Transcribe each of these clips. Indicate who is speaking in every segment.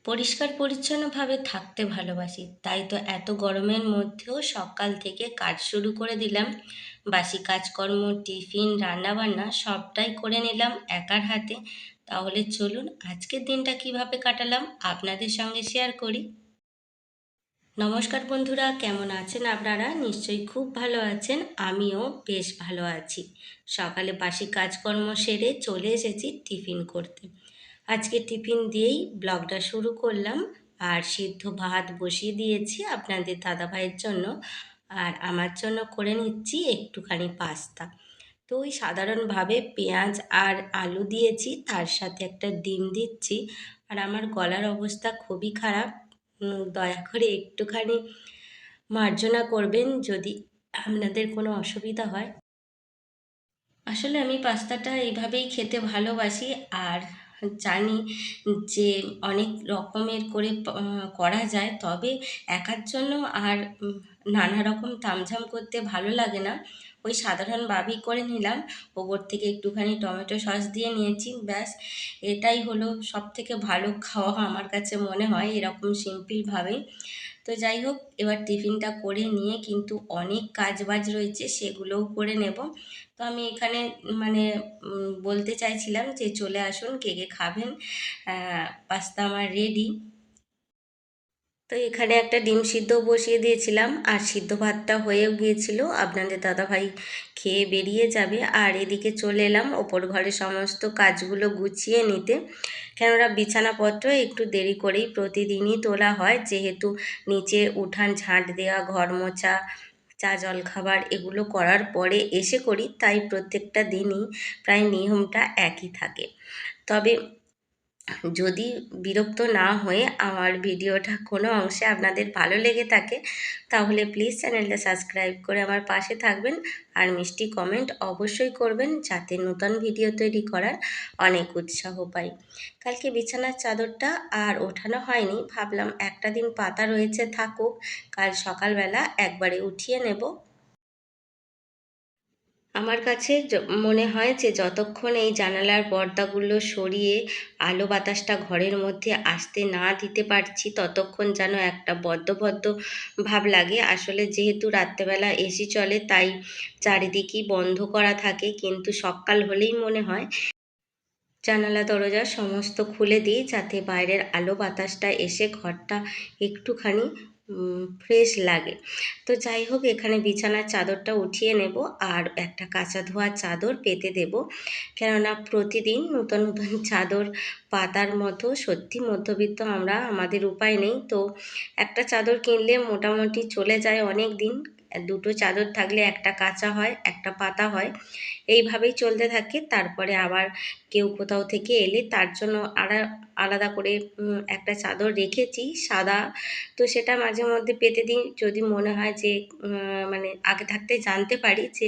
Speaker 1: পরিষ্কার পরিচ্ছন্নভাবে থাকতে ভালোবাসি, তাই তো এত গরমের মধ্যেও সকাল থেকে কাজ শুরু করে দিলাম। বাসি কাজকর্ম, টিফিন, রান্নাবান্না সবটাই করে নিলাম একার হাতে। তাহলে চলুন আজকের দিনটা কিভাবে কাটালাম আপনাদের সঙ্গে শেয়ার করি। নমস্কার বন্ধুরা, কেমন আছেন আপনারা? নিশ্চয়ই খুব ভালো আছেন, আমিও বেশ ভালো আছি। সকালে বাসি কাজকর্ম সেরে চলে এসেছি টিফিন করতে। আজকে টিফিন দিয়েই ব্লগটা শুরু করলাম। আর সিদ্ধ ভাত বসিয়ে দিয়েছি আপনাদের দাদাভাইয়ের জন্য, আর আমার জন্য করে নিচ্ছি একটুখানি পাস্তা। তো ওই সাধারণভাবে পেঁয়াজ আর আলু দিয়েছি, তার সাথে একটা ডিম দিচ্ছি। আর আমার গলার অবস্থা খুবই খারাপ, দয়া করে একটুখানি মার্জনা করবেন যদি আপনাদের কোনো অসুবিধা হয়। আসলে আমি পাস্তাটা এইভাবেই খেতে ভালোবাসি। আর জানি যে অনেক রকমের করে করা যায়, তবে একার জন্য আর নানা রকম তামঝাম করতে ভালো লাগে না। ওই সাধারণভাবেই করে নিলাম। ওপর থেকে একটুখানি টমেটো সস দিয়ে নিয়েছি, ব্যাস। এটাই হলো সব থেকে ভালো খাওয়া আমার কাছে মনে হয়, এরকম সিম্পলভাবেই। তো যাই হোক, এবার টিফিনটা করে নিয়ে কিন্তু অনেক কাজ বাজ রয়েছে, সেগুলোও করে নেব। তো আমি এখানে মানে বলতে চাইছিলাম যে চলে আসুন, কে কে খাবেন। পাস্তা আমার রেডি। তো এখানে একটা ডিম সিদ্ধ বসিয়ে দিয়েছিলাম, আর সিদ্ধ ভাতটা হয়েও গিয়েছিল। আপনাদের দাদাভাই খেয়ে বেরিয়ে যাবে, আর এদিকে চলে এলাম ওপর ঘরে সমস্ত কাজগুলো গুছিয়ে নিতে। কেননা বিছানাপত্র একটু দেরি করেই প্রতিদিনই তোলা হয়, যেহেতু নিচে উঠান ঝাঁট দেওয়া, ঘর মোছা, চা জলখাবার এগুলো করার পরে এসে করি, তাই প্রত্যেকটা দিনই প্রায় নিয়মটা একই থাকে। তবে যদি বিরক্ত না হয়ে আমার ভিডিওটা কোনো অংশে আপনাদের ভালো লেগে থাকে, তাহলে প্লিজ চ্যানেলটা সাবস্ক্রাইব করে আমার পাশে থাকবেন। আর মিষ্টি কমেন্ট অবশ্যই করবেন, যাতে নতুন ভিডিও তৈরি করার অনেক উৎসাহ পাই। কালকে বিছানার চাদরটা আর ওঠানো হয়নি, ভাবলাম একটা দিন পাতা রয়েছে থাকুক, কাল সকালবেলা একবারে উঠিয়ে নেব। আমার কাছে মনে হয় যে যতক্ষণ এই জানালার পর্দাগুলো সরিয়ে আলো বাতাসটা ঘরের মধ্যে আসতে না দিতে পারছি, ততক্ষণ যেন একটা বদ্ধ বদ্ধ ভাব লাগে। আসলে যেহেতু রাত্রেবেলা এসি চলে, তাই চারিদিকই বন্ধ করা থাকে, কিন্তু সকাল হলেই মনে হয় জানালা দরজা সমস্ত খুলে দিই, যাতে বাইরের আলো বাতাসটা এসে ঘরটা একটুখানি ফ্রেশ লাগে। তো যাই হোক, এখানে বিছানার চাদরটা উঠিয়ে নেব, আর একটা কাঁচা ধোয়া চাদর পেতে দেব। কেননা প্রতিদিন নতুন নতুন চাদর পাতার মতো সত্যি মধ্যবিত্ত আমরা, আমাদের উপায় নেই। তো একটা চাদর কিনলে মোটামুটি চলে যায় অনেক দিন। দুটো চাদর থাকলে একটা কাঁচা হয়, একটা পাতা হয়, এইভাবেই চলতে থাকে। তারপরে আবার কেউ কোথাও থেকে এলে তার জন্য আলাদা করে একটা চাদর রেখেছি সাদা। তো সেটা মাঝে মধ্যে পেতে দিই, যদি মনে হয় যে মানে আগে থাকতে জানতে পারি যে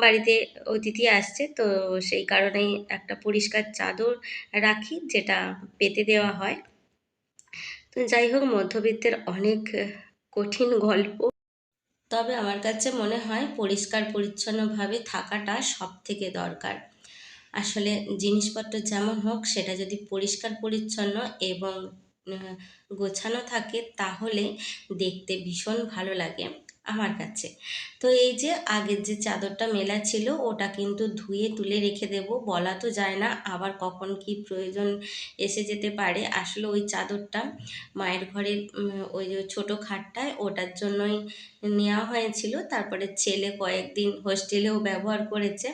Speaker 1: বাড়িতে অতিথি আসছে, তো সেই কারণেই একটা পরিষ্কার চাদর রাখি, যেটা পেতে দেওয়া হয়। তো যাই হোক, মধ্যবিত্তের অনেক কঠিন গল্প। তবে আমার কাছে মনে হয় পরিষ্কার পরিচ্ছন্নভাবে থাকাটা সব থেকে দরকার। আসলে জিনিসপত্র যেমন হোক, সেটা যদি পরিষ্কার পরিচ্ছন্ন এবং আহ, গোছানো থাকে, তাহলে দেখতে ভীষণ ভালো লাগে আমার কাছে। তো এই যে আগের যে চাদরটা মেলা ছিল, ওটা কিন্তু ধুয়ে তুলে রেখে দেব। বলা তো যায় না, আবার কখন কি প্রয়োজন এসে যেতে পারে। আসলে ওই চাদরটা মায়ের ঘরের ওই যে ছোটো খাটটায়, ওটার জন্যই নেওয়া হয়েছিল। তারপরে ছেলে কয়েকদিন হোস্টেলেও ব্যবহার করেছে।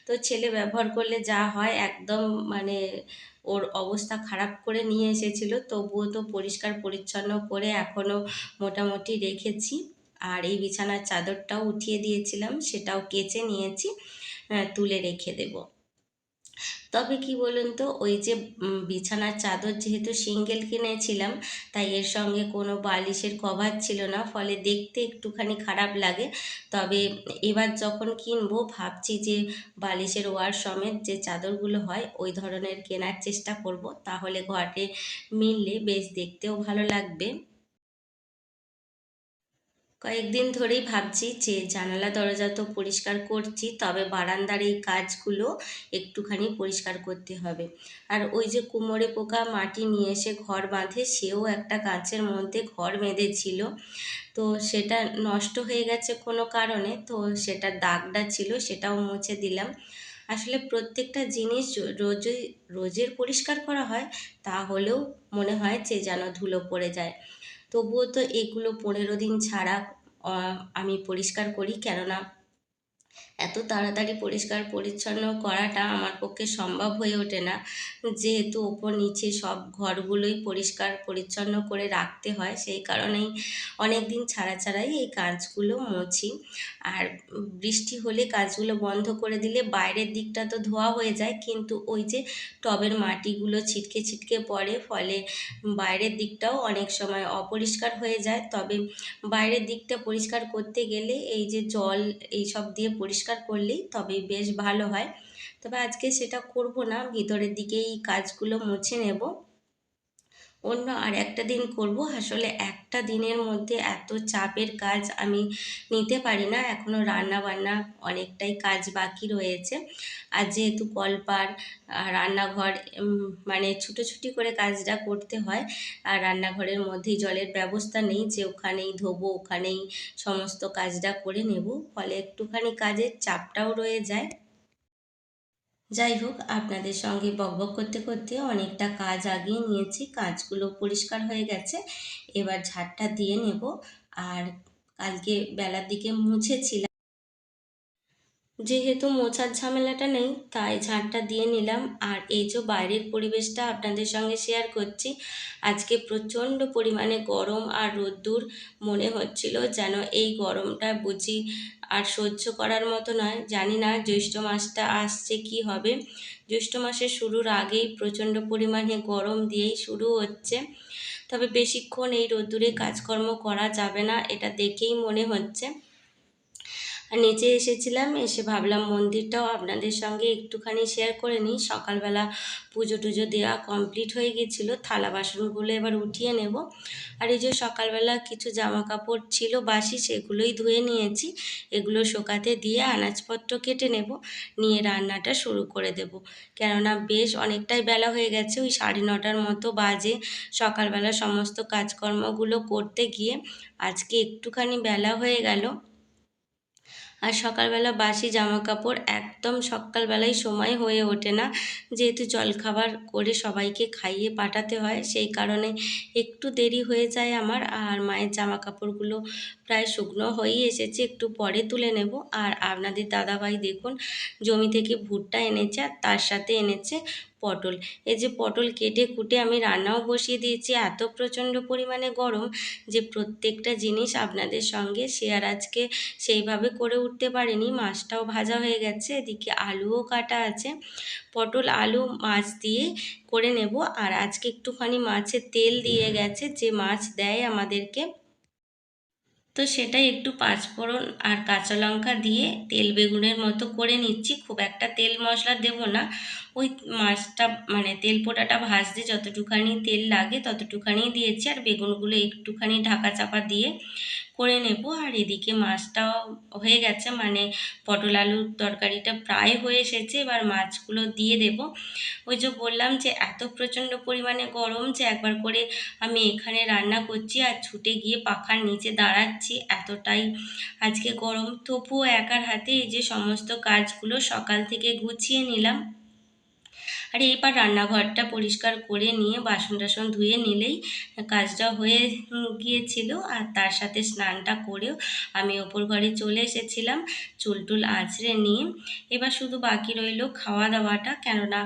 Speaker 1: তো ছেলে ব্যবহার করলে যা হয়, একদম মানে ওর অবস্থা খারাপ করে নিয়ে এসেছিল, তবুও তো পরিষ্কার পরিচ্ছন্ন করে এখনও মোটামুটি রেখেছি। আর এই বিছানার চাদরটাও উঠিয়ে দিয়েছিলাম, সেটাও কেচে নিয়েছি, তুলে রেখে দেব। তবে কি বলুন তো, ওই যে বিছানার চাদর যেহেতু সিঙ্গেল কিনেছিলাম, তাই এর সঙ্গে কোনো বালিশের কভার ছিল না, ফলে দেখতে একটুখানি খারাপ লাগে। তবে এবার যখন কিনবো, ভাবছি যে বালিশের ওয়ার সমেত যে চাদরগুলো হয়, ওই ধরনের কেনার চেষ্টা করব, তাহলে ঘরে মিললে বেশ দেখতেও ভালো লাগবে। কয়েকদিন ধরেই ভাবছি যে জানালা দরজা তো পরিষ্কার করছি, তবে বারান্দার এই কাজগুলো একটুখানি পরিষ্কার করতে হবে। আর ওই যে কুমোরে পোকা মাটি নিয়ে এসে ঘর বাঁধে, সেও একটা গাছের মধ্যে ঘর বেঁধেছিল। তো সেটা নষ্ট হয়ে গেছে কোনো কারণে, তো সেটার দাগটা ছিল, সেটাও মুছে দিলাম। আসলে প্রত্যেকটা জিনিস রোজই রোজের পরিষ্কার করা হয়, তাহলেও মনে হয় যে যেন ধুলো পড়ে যায়। তবুও তো এগুলো 15 দিন ছাড়া আমি পরিষ্কার করি, কেননা এত তাড়াতাড়ি পরিষ্কার পরিচ্ছন্ন করাটা আমার পক্ষে সম্ভব হয়ে ওঠে না, যেহেতু ওপর নিচে সব ঘরগুলোই পরিষ্কার পরিচ্ছন্ন করে রাখতে হয়, সেই কারণেই অনেক দিন ছাড়া ছাড়াই এই কাজগুলো মুছি। আর বৃষ্টি হলে কাজগুলো বন্ধ করে দিলে বাইরের দিকটা তো ধোয়া হয়ে যায়, কিন্তু ওই যে টবের মাটিগুলো ছিটকে ছিটকে পড়ে, ফলে বাইরের দিকটাও অনেক সময় অপরিষ্কার হয়ে যায়। তবে বাইরের দিকটা পরিষ্কার করতে গেলে এই যে জল এইসব দিয়ে পরিষ্কার করলেই তবে বেশ ভালো হয়। তবে আজকে সেটা করব না, ভিতরের দিকেই কাজগুলো মুছে নেব। অন্য আর একটা দিন করব। আসলে একটা দিনের মধ্যে এত চাপের কাজ আমি নিতে পারি না, এখনও রান্না বান্না অনেকটাই কাজ বাকি রয়েছে। আর যেহেতু কলপার রান্নাঘর, মানে ছুটোছুটি করে কাজটা করতে হয়, আর রান্নাঘরের মধ্যেই জলের ব্যবস্থা নেই যে ওখানেই ধোবো ওখানেই সমস্ত কাজটা করে নেব, ফলে একটুখানি কাজের চাপটাও রয়ে যায়। যাই হোক, আপনাদের সঙ্গে বকবক করতে করতে অনেকটা কাজ আগিয়ে নিয়েছি, কাজগুলো পরিষ্কার হয়ে গেছে। এবার ঝাড়টা দিয়ে নেব। আর কালকে বেলার দিকে মুছেছিলাম, যেহেতু মোছার ঝামেলাটা নেই তাই ঝাঁটটা দিয়ে নিলাম। আর এই যে বাইরের পরিবেশটা আপনাদের সঙ্গে শেয়ার করছি, আজকে প্রচণ্ড পরিমাণে গরম আর রোদ্দুর। মনে হচ্ছিল যেন এই গরমটা বুঝি আর সহ্য করার মতো নয়। জানি না জ্যৈষ্ঠ মাসটা আসছে কি হবে। জ্যৈষ্ঠ মাসের শুরুর আগেই প্রচণ্ড পরিমাণে গরম দিয়েই শুরু হচ্ছে। তবে বেশিক্ষণ এই রোদ্দুরে কাজকর্ম করা যাবে না, এটা দেখেই মনে হচ্ছে। আর নিচে এসেছিলাম, এসে ভাবলাম মন্দিরটাও আপনাদের সঙ্গে একটুখানি শেয়ার করে নিই। সকালবেলা পুজো টুজো দেওয়া কমপ্লিট হয়ে গিয়েছিল, থালা বাসনগুলো এবার উঠিয়ে নেব। আর এই যে সকালবেলা কিছু জামা কাপড় ছিল বাসি, সেগুলোই ধুয়ে নিয়েছি। এগুলো শোকাতে দিয়ে আনাজপত্র কেটে নেব, নিয়ে রান্নাটা শুরু করে দেব। কেননা বেশ অনেকটাই বেলা হয়ে গেছে, ওই 9:30টার মতো বাজে সকালবেলা সমস্ত কাজকর্মগুলো করতে গিয়ে। আজকে একটুখানি বেলা হয়ে গেল। আর সকালবেলা বাসি জামা কাপড় একদম সকালবেলায় সময় হয়ে ওঠে না, যেহেতু জলখাবার করে সবাইকে খাইয়ে পাঠাতে হয়, সেই কারণে একটু দেরি হয়ে যায় আমার। আর মায়ের জামা কাপড়গুলো প্রায় শুকনো হয়েই এসেছে, একটু পরে তুলে নেব। আর আপনাদের দাদাভাই দেখুন জমি থেকে ভুট্টা এনেছে, আর তার সাথে এনেছে পটল। এই যে পটল কেটে কুটে আমি রান্নাও বসিয়ে দিয়েছি। এত প্রচণ্ড পরিমাণে গরম যে প্রত্যেকটা জিনিস আপনাদের সঙ্গে শেয়ার আজকে সেইভাবে করে উঠতে পারিনি। মাছটাও ভাজা হয়ে গেছে, এদিকে আলুও কাটা আছে। পটল আলু মাছ দিয়ে করে নেব। আর আজকে একটুখানি মাছের তেল দিয়ে গেছে, যে মাছ দেয় আমাদেরকে, তো সেটাই একটু পাঁচফোড়ন আর কাঁচা লঙ্কা দিয়ে তেল বেগুনের মতো করে নিচ্ছি। খুব একটা তেল মশলা দেব না, ওই মাছটা মানে তেল পোড়াটা ভাজতে যতটুখানি তেল লাগে ততটুখানি দিয়েছি। আর বেগুনগুলো একটুখানি ঢাকা চাপা দিয়ে করে নেব। আর এদিকে মাছটাও হয়ে গেছে, মানে পটল আলুর তরকারিটা প্রায় হয়ে এসেছে। এবার মাছগুলো দিয়ে দেব। ওই যে বললাম যে এত প্রচণ্ড পরিমাণে গরম যে একবার করে আমি এখানে রান্না করছি আর ছুটে গিয়ে পাখার নিচে দাঁড়াচ্ছি, এতটাই আজকে গরম। তবুও একার হাতে এই যে সমস্ত কাজগুলো সকাল থেকে গুছিয়ে নিলাম। আর এইবার রান্নাঘরটা পরিষ্কার করে নিয়ে বাসন টাসন ধুয়ে নিলেই কাজটা হয়ে গিয়েছিল। আর তার সাথে স্নানটা করেও আমি ওপর ঘরে চলে এসেছিলাম চুল টুল আঁচড়ে নিয়ে। এবার শুধু বাকি রইল খাওয়া দাওয়াটা, কেননা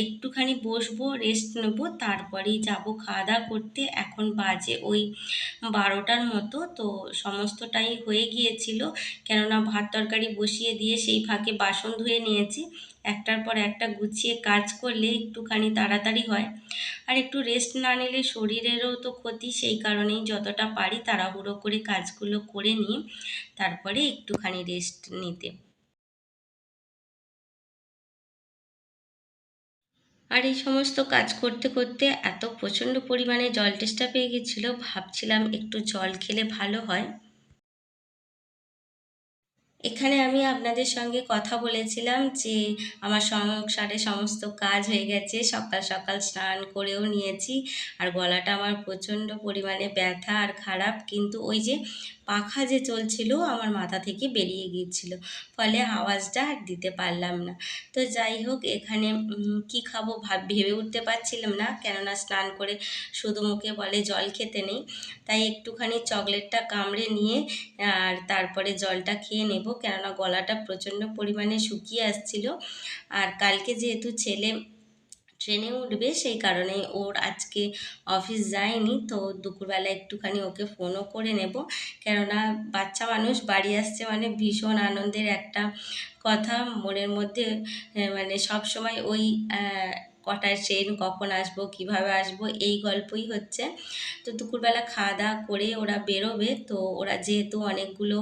Speaker 1: একটুখানি বসবো, রেস্ট নেব, তারপরেই যাব খাওয়া দাওয়া করতে। এখন বাজে ওই 12টার মতো, তো সমস্তটাই হয়ে গিয়েছিল, কেননা ভাত তরকারি বসিয়ে দিয়ে সেই ফাঁকে বাসন ধুয়ে নিয়েছি। একটার পর একটা গুছিয়ে কাজ করলে একটুখানি তাড়াতাড়ি হয়। আর একটু রেস্ট না নিলে শরীরেরও তো ক্ষতি, সেই কারণেই যতটা পারি তাড়াহুড়ো করে কাজগুলো করে নিই, তারপরে একটুখানি রেস্ট নিতে। আর এই সমস্ত কাজ করতে করতে এত প্রচণ্ড পরিমাণে জল তেষ্টা পেয়ে গেছিলো, ভাবছিলাম একটু জল খেলে ভালো হয়। এখানে আমি আপনাদের সঙ্গে কথা বলেছিলাম যে আমার সংসারে সমস্ত কাজ হয়ে গেছে, সকাল সকাল স্নান করেও নিয়েছি, আর গলাটা আমার প্রচণ্ড পরিমাণে ব্যথা আর খারাপ, কিন্তু ওই যে পাখা যে চলছিল আমার মাথা থেকে বেরিয়ে গিয়েছিল, ফলে আওয়াজটা আর দিতে পারলাম না। তো যাই হোক, এখানে কি খাবো ভেবে উঠতে পারছিলাম না, কেননা স্নান করে শুধু মুখে বলে জল খেতে নেই। তাই একটুখানি চকলেটটা কামড়ে নিয়ে আর তারপরে জলটা খেয়ে নেব, কেননা গলাটা প্রচণ্ড পরিমাণে শুকিয়ে আসছিল। আর কালকে যেহেতু ছেলে ট্রেনে উঠবে, সেই কারণে ওর আজকে অফিস যায়নি, তো দুপুরবেলা একটুখানি ওকে ফোনও করে নেব, কেননা বাচ্চা মানুষ বাড়ি আসছে মানে ভীষণ আনন্দের একটা কথা মনের মধ্যে। মানে সব সময় ওই কটায় ট্রেন, কখন আসবো, কিভাবে আসবো, এই গল্পই হচ্ছে। তো দুপুরবেলা খাওয়া দাওয়া করে ওরা বেরোবে, তো ওরা যেহেতু অনেকগুলো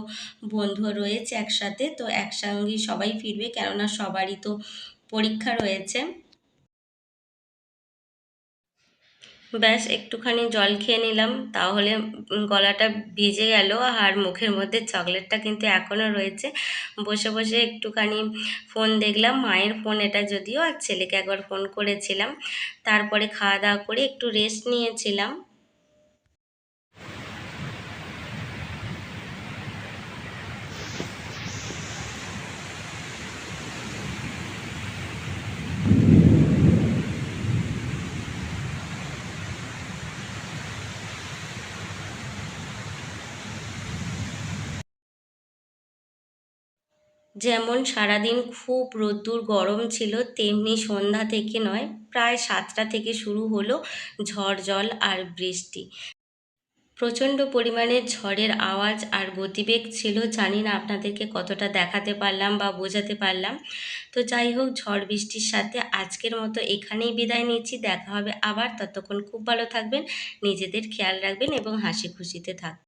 Speaker 1: বন্ধু রয়েছে একসাথে, তো একসঙ্গেই সবাই ফিরবে, কেননা সবারই তো পরীক্ষা রয়েছে। ব্যাস একটুখানি জল খেয়ে নিলাম, তাহলে গলাটা ভিজে গেল, আর মুখের মধ্যে চকলেটটা কিন্তু এখনও রয়েছে। বসে বসে একটুখানি ফোন দেখলাম, মায়ের ফোন এটা যদিও, আর ছেলেকে একবার ফোন করেছিলাম। তারপরে খাওয়া দাওয়া করে একটু রেস্ট নিয়েছিলাম। যেমন সারাদিন খুব রোদ্দুর গরম ছিল, তেমনি সন্ধ্যা থেকে নয়, প্রায় 7টা থেকে শুরু হলো ঝড় জল আর বৃষ্টি। প্রচণ্ড পরিমাণে ঝড়ের আওয়াজ আর গতিবেগ ছিল, জানি না আপনাদেরকে কতটা দেখাতে পারলাম বা বোঝাতে পারলাম। তো যাই হোক, ঝড় বৃষ্টির সাথে আজকের মতো এখানেই বিদায় নিচ্ছি। দেখা হবে আবার, ততক্ষণ খুব ভালো থাকবেন, নিজেদের খেয়াল রাখবেন এবং হাসি খুশিতে থাকবেন।